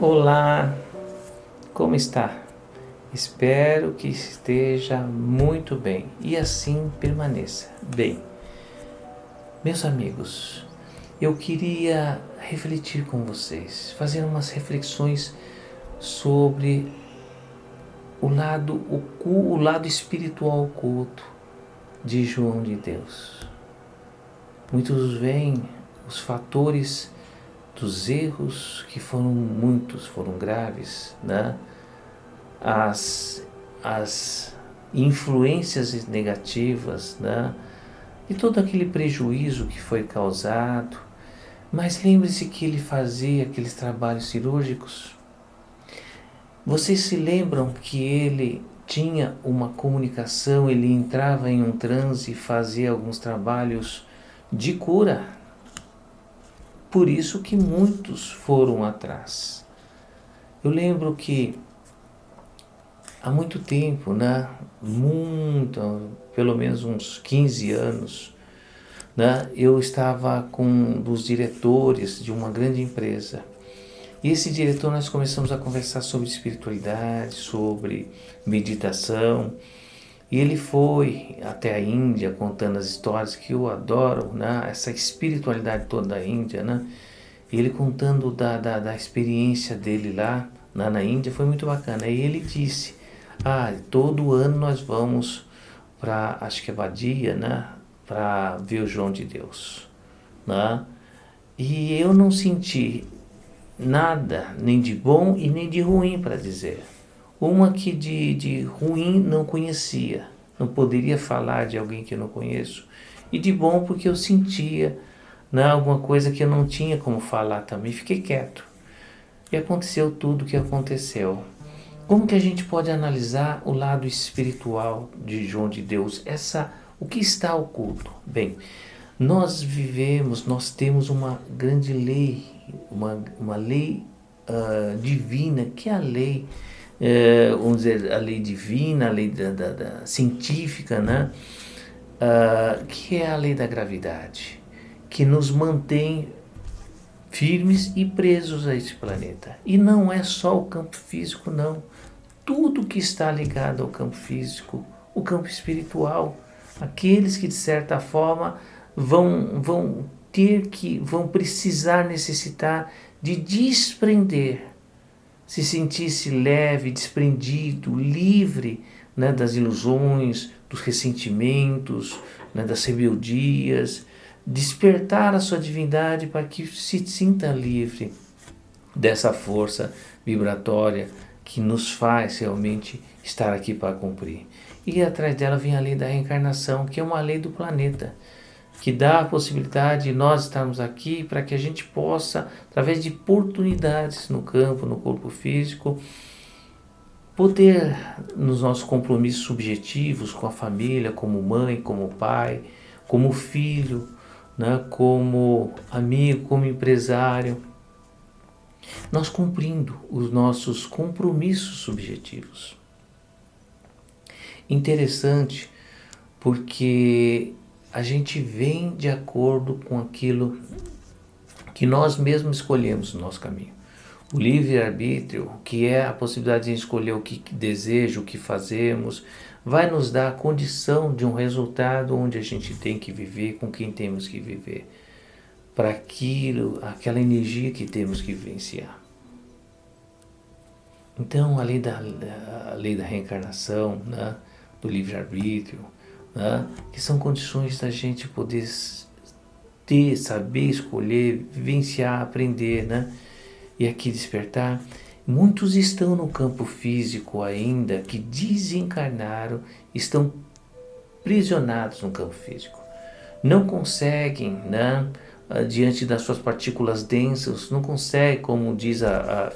Olá, como está? Espero que esteja muito bem e assim permaneça. Bem, meus amigos, eu queria refletir com vocês, fazer umas reflexões sobre o lado espiritual oculto de João de Deus. Muitos veem os fatores dos erros que foram muitos, foram graves, né? As influências negativas, né? E todo aquele prejuízo que foi causado. Mas lembre-se que ele fazia aqueles trabalhos cirúrgicos. Vocês se lembram que ele tinha uma comunicação, ele entrava em um transe e fazia alguns trabalhos de cura? Por isso que muitos foram atrás. Eu lembro que há muito tempo, né? Pelo menos uns 15 anos, né? Eu estava com um dos diretores de uma grande empresa. E esse diretor, nós começamos a conversar sobre espiritualidade, sobre meditação. E ele foi até a Índia contando as histórias que eu adoro, né? Essa espiritualidade toda da Índia, né? E ele contando da experiência dele lá na Índia foi muito bacana. E ele disse, todo ano nós vamos para, acho que é Badia, né? Para ver o João de Deus, né? E eu não senti nada, nem de bom e nem de ruim para dizer. Uma que de ruim não conhecia, não poderia falar de alguém que eu não conheço. E de bom porque eu sentia, né, alguma coisa que eu não tinha como falar também. Fiquei quieto. E aconteceu tudo o que aconteceu. Como que a gente pode analisar o lado espiritual de João de Deus? O que está oculto? Bem, nós temos uma grande lei, uma lei divina, que é a lei, vamos dizer, a lei divina, a lei da científica, né? Que é a lei da gravidade, que nos mantém firmes e presos a esse planeta. E não é só o campo físico, não. Tudo que está ligado ao campo físico, o campo espiritual, aqueles que de certa forma vão precisar, necessitar de desprender, se sentir-se leve, desprendido, livre, né, das ilusões, dos ressentimentos, né, das rebeldias, despertar a sua divindade para que se sinta livre dessa força vibratória que nos faz realmente estar aqui para cumprir. E atrás dela vem a lei da reencarnação, que é uma lei do planeta, que dá a possibilidade de nós estarmos aqui para que a gente possa, através de oportunidades no campo, no corpo físico, poder, nos nossos compromissos subjetivos com a família, como mãe, como pai, como filho, né, como amigo, como empresário, nós cumprindo os nossos compromissos subjetivos. Interessante, porque a gente vem de acordo com aquilo que nós mesmos escolhemos no nosso caminho. O livre-arbítrio, que é a possibilidade de escolher o que deseja, o que fazemos, vai nos dar a condição de um resultado onde a gente tem que viver, com quem temos que viver, para aquela energia que temos que vivenciar. Então, a lei da reencarnação, né, do livre-arbítrio, né, que são condições da gente poder saber escolher, vivenciar, aprender, né, e aqui despertar. Muitos estão no campo físico ainda, que desencarnaram, estão aprisionados no campo físico. Não conseguem, né, diante das suas partículas densas, não conseguem, como diz a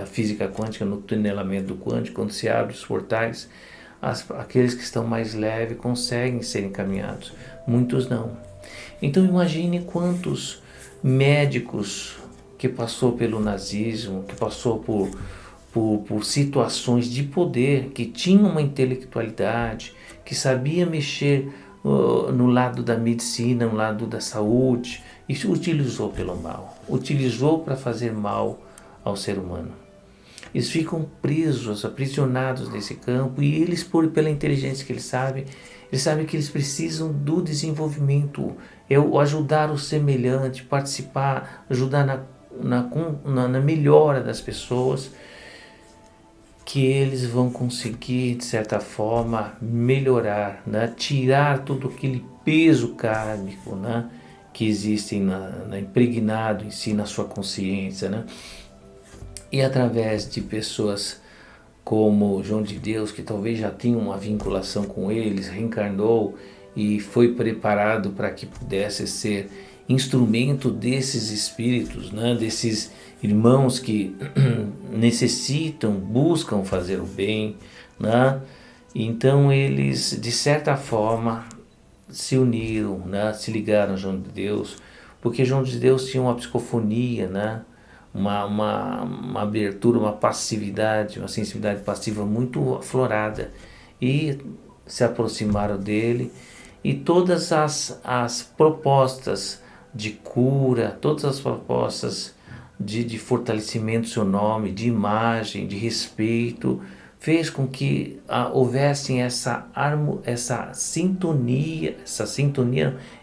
física quântica, no tunelamento quântico, quando se abre os portais, aqueles que estão mais leves conseguem ser encaminhados, muitos não. Então imagine quantos médicos que passou pelo nazismo, que passou por situações de poder, que tinham uma intelectualidade, que sabia mexer no lado da medicina, no lado da saúde, e se utilizou pelo mal, utilizou para fazer mal ao ser humano. Eles ficam presos, aprisionados nesse campo, e eles, pela inteligência que eles sabem que eles precisam do desenvolvimento, o ajudar o semelhante, participar, ajudar na melhora das pessoas, que eles vão conseguir, de certa forma, melhorar, né? Tirar todo aquele peso kármico, né? Que existe impregnado em si, na sua consciência, né? E através de pessoas como João de Deus, que talvez já tinha uma vinculação com eles, reencarnou e foi preparado para que pudesse ser instrumento desses espíritos, né? Desses irmãos que necessitam, buscam fazer o bem, né? Então eles, de certa forma, se uniram, né? Se ligaram a João de Deus, porque João de Deus tinha uma psicofonia, né? Uma abertura, uma passividade, uma sensibilidade passiva muito aflorada, e se aproximaram dele, e todas as propostas de cura, todas as propostas de fortalecimento do seu nome, de imagem, de respeito, fez com que houvesse essa sintonia,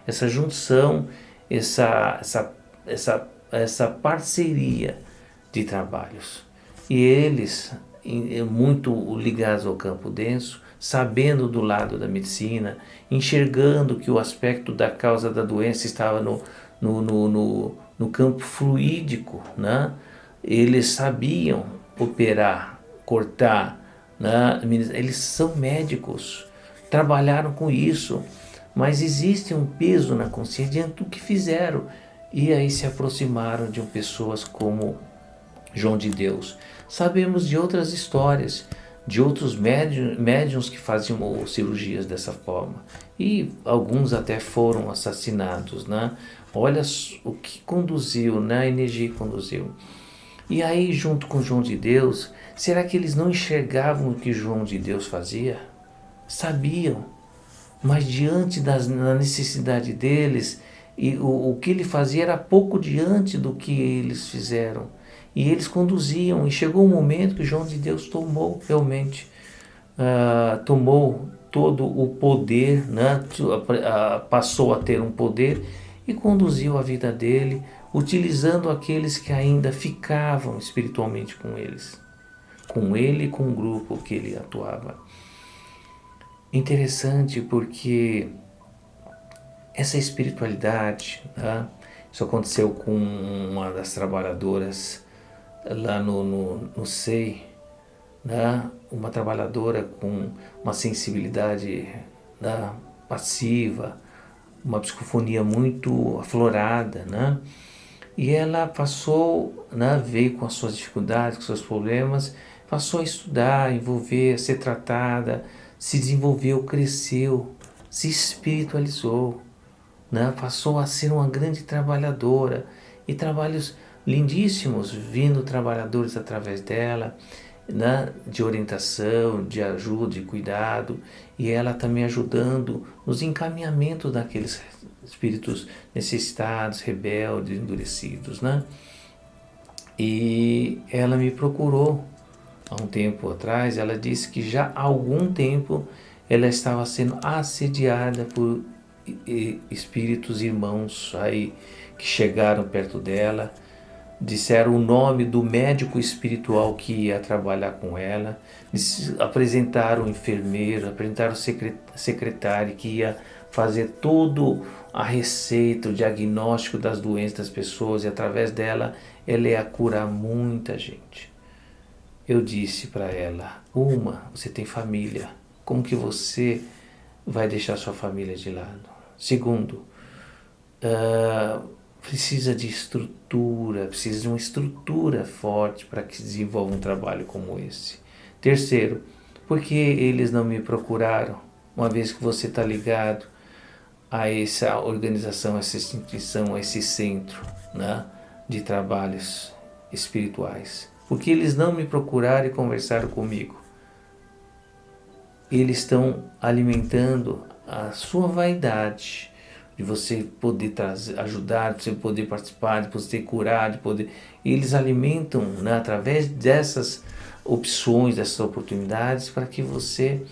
essa junção, essa parceria de trabalhos. E eles, muito ligados ao campo denso, sabendo do lado da medicina, enxergando que o aspecto da causa da doença estava no campo fluídico, né? Eles sabiam operar, cortar, né? Eles são médicos, trabalharam com isso, mas existe um peso na consciência diante do que fizeram, e aí se aproximaram de pessoas como João de Deus. Sabemos de outras histórias, de outros médiuns que faziam cirurgias dessa forma, e alguns até foram assassinados, né? Olha o que conduziu, né? A energia que conduziu. E aí, junto com João de Deus, será que eles não enxergavam o que João de Deus fazia? Sabiam, mas diante da necessidade deles, e o que ele fazia era pouco diante do que eles fizeram. E eles conduziam, e chegou um momento que João de Deus tomou realmente, tomou todo o poder, né? Passou a ter um poder e conduziu a vida dele, utilizando aqueles que ainda ficavam espiritualmente com ele e com o grupo que ele atuava. Interessante, porque essa espiritualidade, né? Isso aconteceu com uma das trabalhadoras lá no SEI, né? Uma trabalhadora com uma sensibilidade, né? Passiva, uma psicofonia muito aflorada, né? E ela passou, né? Veio com as suas dificuldades, com seus problemas, passou a estudar, a envolver, a ser tratada, se desenvolveu, cresceu, se espiritualizou, né? Passou a ser uma grande trabalhadora, e trabalhos lindíssimos vindo trabalhadores através dela, né? De orientação, de ajuda, de cuidado, e ela também ajudando nos encaminhamentos daqueles espíritos necessitados, rebeldes, endurecidos, né? E ela me procurou há um tempo atrás. Ela disse que já há algum tempo ela estava sendo assediada por espíritos irmãos aí que chegaram perto dela, disseram o nome do médico espiritual que ia trabalhar com ela, apresentaram o enfermeiro, apresentaram o secretário que ia fazer todo a receita, o diagnóstico das doenças das pessoas, e através dela ela ia curar muita gente. Eu disse para ela: você tem família, como que você vai deixar sua família de lado? Segundo, precisa de estrutura, precisa de uma estrutura forte para que se desenvolva um trabalho como esse. Terceiro, por que eles não me procuraram, uma vez que você está ligado a essa organização, a essa instituição, a esse centro, né, de trabalhos espirituais? Por que eles não me procuraram e conversaram comigo? Eles estão alimentando a sua vaidade, de você poder trazer, ajudar, de você poder participar, de você curar, de poder... E eles alimentam, né, através dessas opções, dessas oportunidades, para que você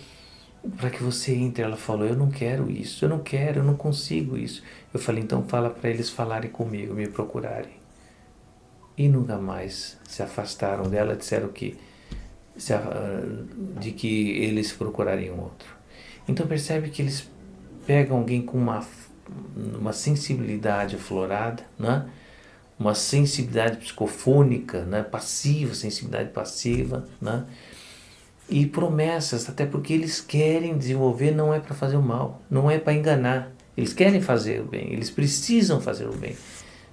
entre. Ela falou, eu não quero isso, eu não consigo isso. Eu falei, então fala para eles falarem comigo, me procurarem. E nunca mais se afastaram dela, disseram que de que eles procurariam outro. Então percebe que eles pegam alguém com uma sensibilidade aflorada, né? Uma sensibilidade psicofônica, né? Passiva, sensibilidade passiva, né? E promessas, até porque eles querem desenvolver, não é para fazer o mal, não é para enganar. Eles querem fazer o bem, eles precisam fazer o bem.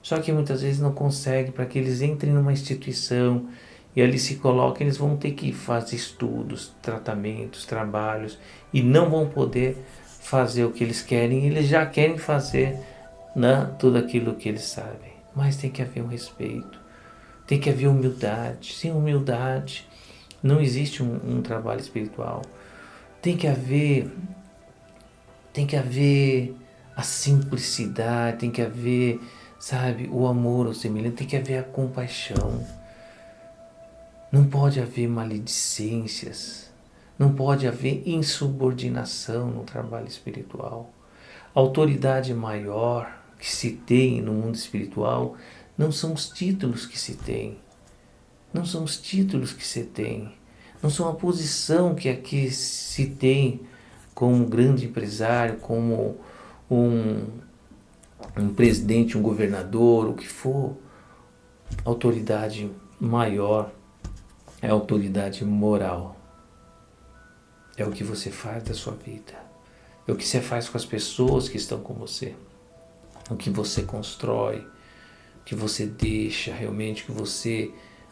Só que muitas vezes não conseguem, para que eles entrem numa instituição e ali se coloquem, eles vão ter que fazer estudos, tratamentos, trabalhos e não vão poder fazer o que eles querem. Eles já querem fazer, né, tudo aquilo que eles sabem. Mas tem que haver um respeito, tem que haver humildade. Sem humildade não existe um trabalho espiritual. Tem que haver a simplicidade, tem que haver, sabe, o amor ao semelhante, tem que haver a compaixão. Não pode haver maledicências, não pode haver insubordinação no trabalho espiritual. A autoridade maior que se tem no mundo espiritual não são os títulos que se tem, não são os títulos que se tem, não são a posição que aqui se tem como grande empresário, como um presidente, um governador, o que for. A autoridade maior é a autoridade moral. É o que você faz da sua vida. É o que você faz com as pessoas que estão com você. O que você constrói, o que você deixa realmente,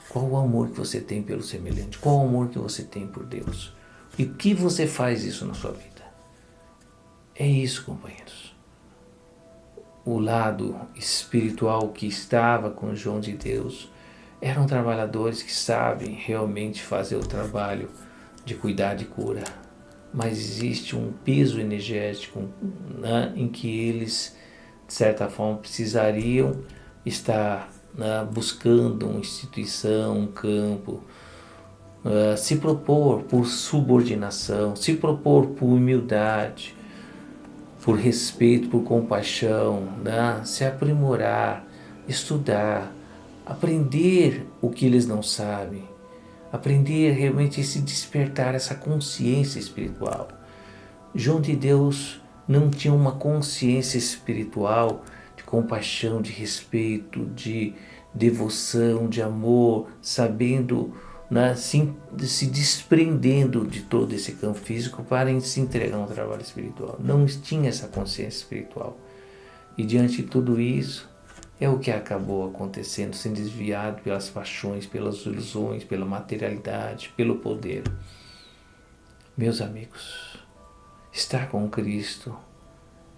qual o amor que você tem pelo semelhante, qual o amor que você tem por Deus. E o que você faz isso na sua vida. É isso, companheiros. O lado espiritual que estava com João de Deus eram trabalhadores que sabem realmente fazer o trabalho de cuidar de cura. Mas existe um peso energético, né, em que eles, de certa forma, precisariam estar, né, buscando uma instituição, um campo, se propor por subordinação, se propor por humildade, por respeito, por compaixão, né? Se aprimorar, estudar, aprender o que eles não sabem, aprender realmente a se despertar essa consciência espiritual. João de Deus não tinha uma consciência espiritual de compaixão, de respeito, de devoção, de amor, sabendo, né, se desprendendo de todo esse campo físico para se entregar a um trabalho espiritual. Não tinha essa consciência espiritual. E diante de tudo isso, é o que acabou acontecendo, sendo desviado pelas paixões, pelas ilusões, pela materialidade, pelo poder. Meus amigos, estar com Cristo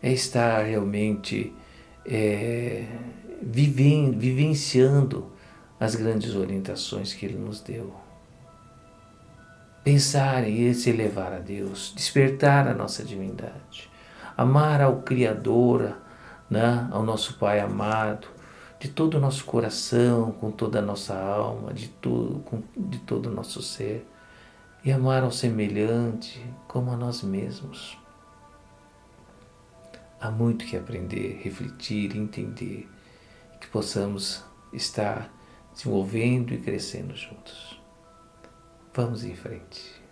é estar realmente vivenciando as grandes orientações que Ele nos deu. Pensar em se elevar a Deus, despertar a nossa divindade, amar ao Criador, né, ao nosso Pai amado, de todo o nosso coração, com toda a nossa alma, de todo o nosso ser, e amar ao semelhante como a nós mesmos. Há muito que aprender, refletir, entender, que possamos estar desenvolvendo e crescendo juntos. Vamos em frente.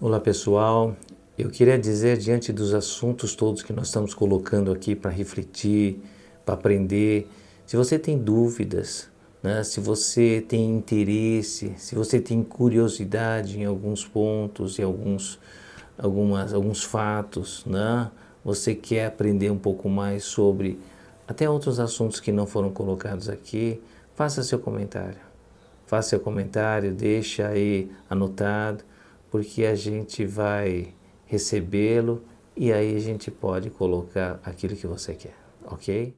Olá pessoal, eu queria dizer, diante dos assuntos todos que nós estamos colocando aqui para refletir, para aprender, se você tem dúvidas, né, se você tem interesse, se você tem curiosidade em alguns pontos, em alguns fatos, né, você quer aprender um pouco mais sobre até outros assuntos que não foram colocados aqui, faça seu comentário. Faça seu comentário, deixa aí anotado, porque a gente vai recebê-lo e aí a gente pode colocar aquilo que você quer, ok?